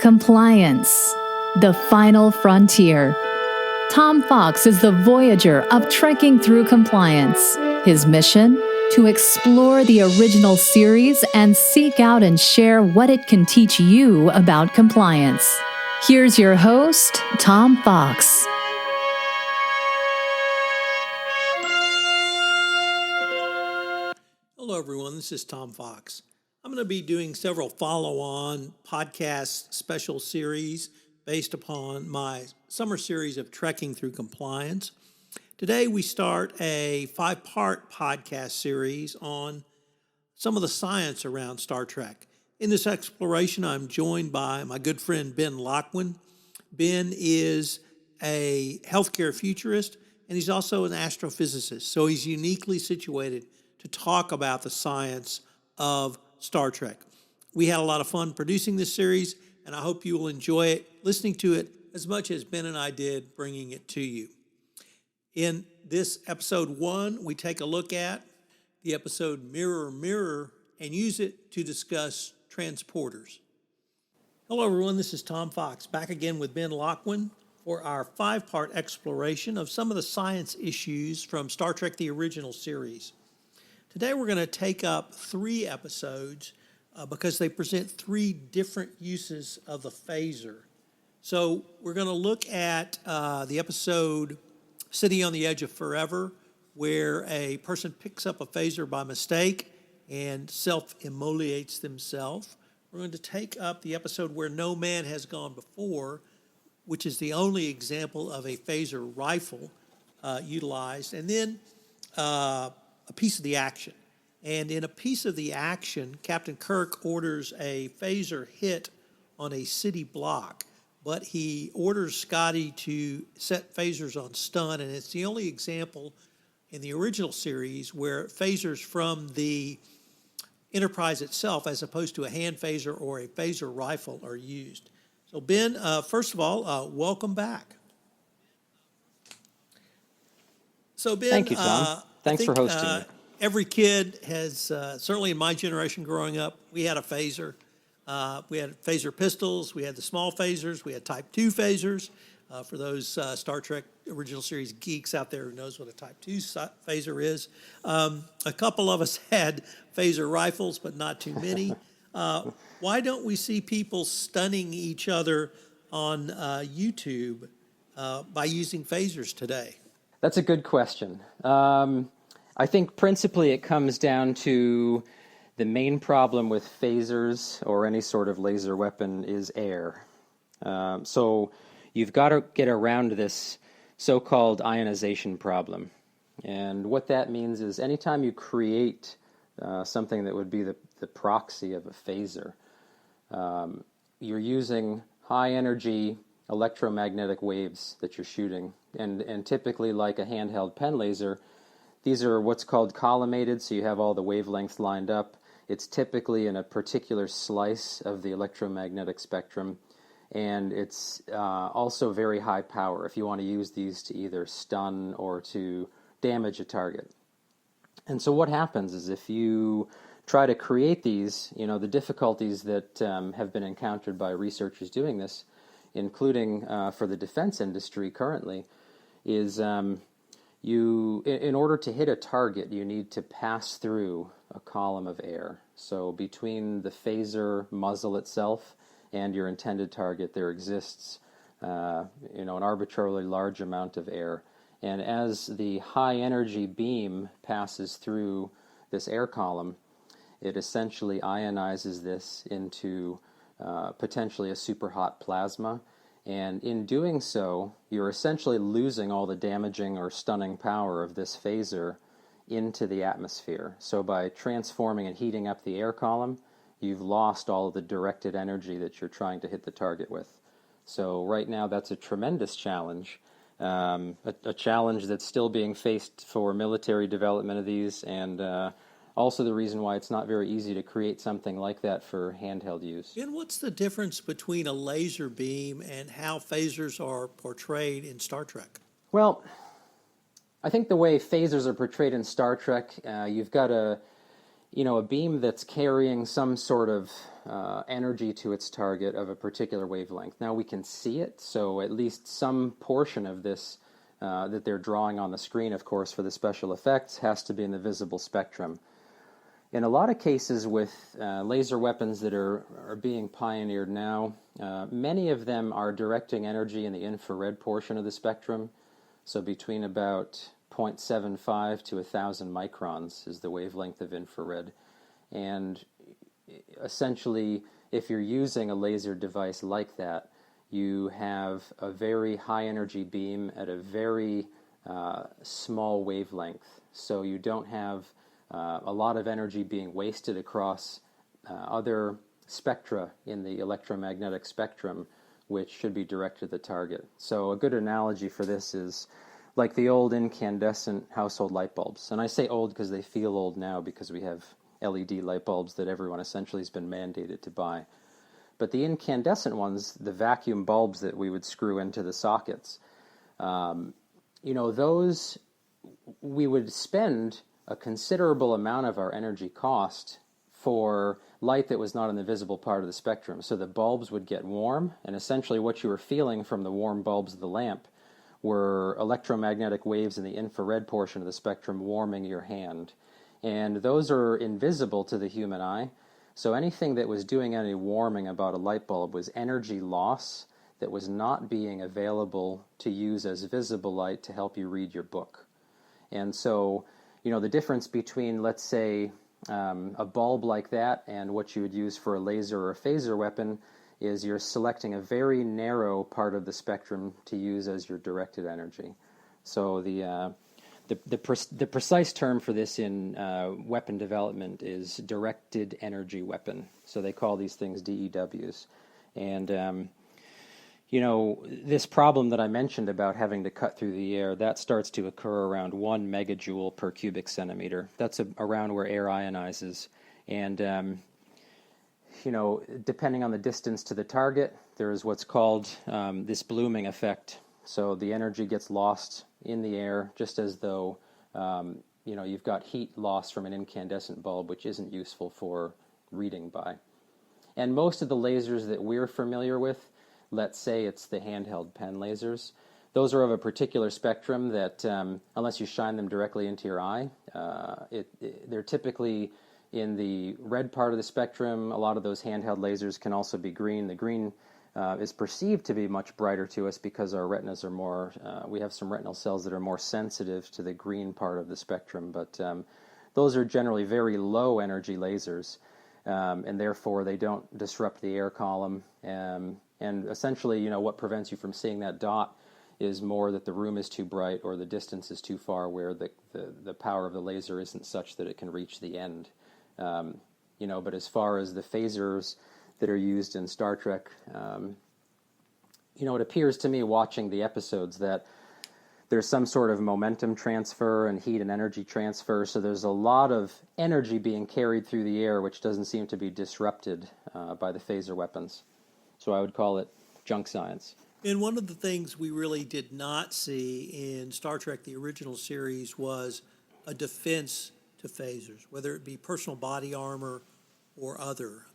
Compliance, the final frontier. Tom Fox is the voyager of trekking through compliance. His mission? To explore the original series and seek out and share what it can teach you about compliance. Here's your host, Tom Fox. Hello, everyone. This is Tom Fox. I'm going to be doing several follow-on podcast special series based upon my summer series of Trekking Through Compliance. Today, we start a 5-part podcast series on some of the science around Star Trek. In this exploration, I'm joined by my good friend Ben Locwin. Ben is a healthcare futurist, and he's also an astrophysicist, so he's uniquely situated to talk about the science of Star Trek. We had a lot of fun producing this series, and I hope you will enjoy it, listening to it as much as Ben and I did bringing it to you. In this episode 1, we take a look at the episode Mirror, Mirror, and use it to discuss transporters. Hello, everyone. This is Tom Fox, back again with Ben Locwin for our 5-part exploration of some of the science issues from Star Trek, the original series. Today we're going to take up 3 episodes because they present 3 different uses of the phaser. So we're going to look at the episode City on the Edge of Forever, where a person picks up a phaser by mistake and self-immolates themselves. We're going to take up the episode Where No Man Has Gone Before, which is the only example of a phaser rifle utilized, and then a piece of the action. And in a piece of the action, Captain Kirk orders a phaser hit on a city block, but he orders Scotty to set phasers on stun, and it's the only example in the original series where phasers from the Enterprise itself, as opposed to a hand phaser or a phaser rifle, are used. So Ben, first of all, welcome back. So Ben, thank you, Tom. Thanks for hosting me. Every kid has, certainly in my generation growing up, we had a phaser. We had phaser pistols, we had the small phasers, we had Type 2 phasers. For those Star Trek original series geeks out there who knows what a Type 2 phaser is. A couple of us had phaser rifles, but not too many. Why don't we see people stunning each other on YouTube by using phasers today? That's a good question. I think principally it comes down to the main problem with phasers or any sort of laser weapon is air. So you've got to get around this so-called ionization problem. And what that means is anytime you create something that would be the proxy of a phaser, you're using high-energy electromagnetic waves that you're shooting. And typically, like a handheld pen laser, these are what's called collimated, so you have all the wavelengths lined up. It's typically in a particular slice of the electromagnetic spectrum, and it's also very high power if you want to use these to either stun or to damage a target. And so what happens is if you try to create these, the difficulties that have been encountered by researchers doing this, including for the defense industry currently, is in order to hit a target, you need to pass through a column of air. So between the phaser muzzle itself and your intended target, there exists, an arbitrarily large amount of air. And as the high-energy beam passes through this air column, it essentially ionizes this into potentially a super hot plasma. And in doing so, you're essentially losing all the damaging or stunning power of this phaser into the atmosphere. So by transforming and heating up the air column, you've lost all of the directed energy that you're trying to hit the target with. So right now, that's a tremendous challenge, a challenge that's still being faced for military development of these, and also the reason why it's not very easy to create something like that for handheld use. Ben, what's the difference between a laser beam and how phasers are portrayed in Star Trek? Well, I think the way phasers are portrayed in Star Trek, you've got a beam that's carrying some sort of energy to its target of a particular wavelength. Now we can see it, so at least some portion of this that they're drawing on the screen, of course, for the special effects, has to be in the visible spectrum. In a lot of cases with laser weapons that are being pioneered now, many of them are directing energy in the infrared portion of the spectrum, so between about 0.75 to 1,000 microns is the wavelength of infrared. And essentially, if you're using a laser device like that, you have a very high energy beam at a very small wavelength. So you don't have a lot of energy being wasted across other spectra in the electromagnetic spectrum, which should be directed at the target. So a good analogy for this is like the old incandescent household light bulbs. And I say old because they feel old now because we have LED light bulbs that everyone essentially has been mandated to buy. But the incandescent ones, the vacuum bulbs that we would screw into the sockets, those we would spend a considerable amount of our energy cost for light that was not in the visible part of the spectrum. So the bulbs would get warm, and essentially what you were feeling from the warm bulbs of the lamp were electromagnetic waves in the infrared portion of the spectrum warming your hand. And those are invisible to the human eye. So anything that was doing any warming about a light bulb was energy loss that was not being available to use as visible light to help you read your book. And so, the difference between, let's say, a bulb like that and what you would use for a laser or a phaser weapon is you're selecting a very narrow part of the spectrum to use as your directed energy. So the precise term for this in weapon development is directed energy weapon. So they call these things DEWs. And, this problem that I mentioned about having to cut through the air, that starts to occur around 1 megajoule per cubic centimeter. That's around where air ionizes. And, depending on the distance to the target, there is what's called this blooming effect. So the energy gets lost in the air, just as though you've got heat lost from an incandescent bulb, which isn't useful for reading by. And most of the lasers that we're familiar with, let's say it's the handheld pen lasers, those are of a particular spectrum that, unless you shine them directly into your eye, they're typically in the red part of the spectrum. A lot of those handheld lasers can also be green. The green is perceived to be much brighter to us because our retinas are more, we have some retinal cells that are more sensitive to the green part of the spectrum, but those are generally very low energy lasers, and therefore they don't disrupt the air column, and essentially, what prevents you from seeing that dot is more that the room is too bright or the distance is too far where the power of the laser isn't such that it can reach the end. But as far as the phasers that are used in Star Trek, it appears to me watching the episodes that there's some sort of momentum transfer and heat and energy transfer, so there's a lot of energy being carried through the air which doesn't seem to be disrupted by the phaser weapons. So I would call it junk science. And one of the things we really did not see in Star Trek, the original series, was a defense to phasers, whether it be personal body armor or other.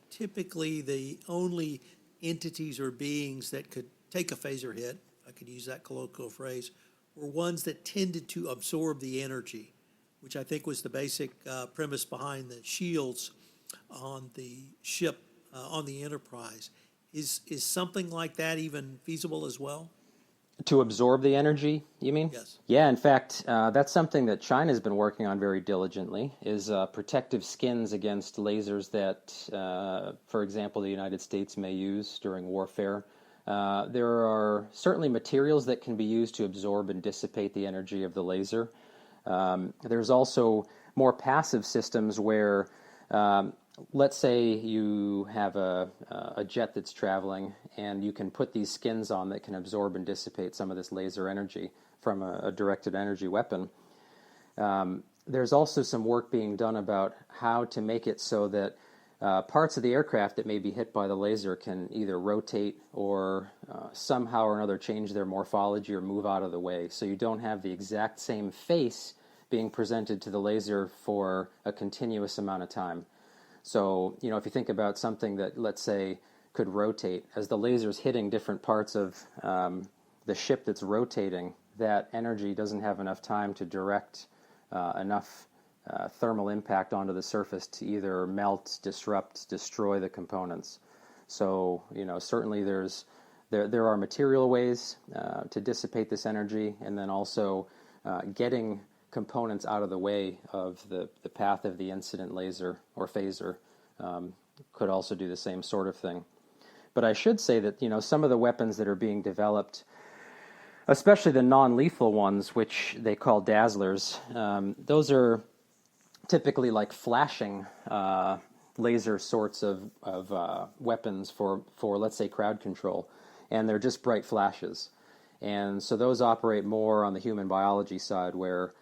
Typically, the only entities or beings that could take a phaser hit, if I could use that colloquial phrase, were ones that tended to absorb the energy, which I think was the basic premise behind the shields on the ship, on the Enterprise. Is something like that even feasible as well? To absorb the energy, you mean? Yes. Yeah, in fact, that's something that China's been working on very diligently, is protective skins against lasers that, for example, the United States may use during warfare. There are certainly materials that can be used to absorb and dissipate the energy of the laser. There's also more passive systems where, let's say you have a jet that's traveling and you can put these skins on that can absorb and dissipate some of this laser energy from a directed energy weapon. There's also some work being done about how to make it so that parts of the aircraft that may be hit by the laser can either rotate or somehow or another change their morphology or move out of the way, so you don't have the exact same face being presented to the laser for a continuous amount of time. So, if you think about something that, let's say, could rotate, as the laser's hitting different parts of the ship that's rotating, that energy doesn't have enough time to direct enough thermal impact onto the surface to either melt, disrupt, destroy the components. So, certainly there are material ways to dissipate this energy, and then also getting components out of the way of the path of the incident laser or phaser could also do the same sort of thing. But I should say that, some of the weapons that are being developed, especially the non-lethal ones, which they call dazzlers, those are typically like flashing laser sorts of weapons for, let's say, crowd control. And they're just bright flashes. And so those operate more on the human biology side, where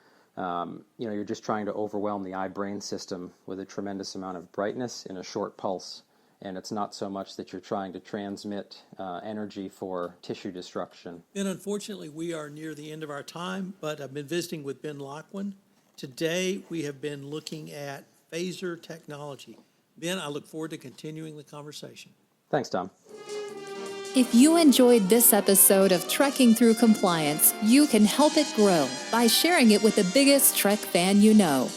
you're just trying to overwhelm the eye-brain system with a tremendous amount of brightness in a short pulse. And it's not so much that you're trying to transmit energy for tissue destruction. And unfortunately, we are near the end of our time, but I've been visiting with Ben Locwin. Today, we have been looking at phaser technology. Ben, I look forward to continuing the conversation. Thanks, Tom. If you enjoyed this episode of Trekking Through Compliance, you can help it grow by sharing it with the biggest Trek fan you know.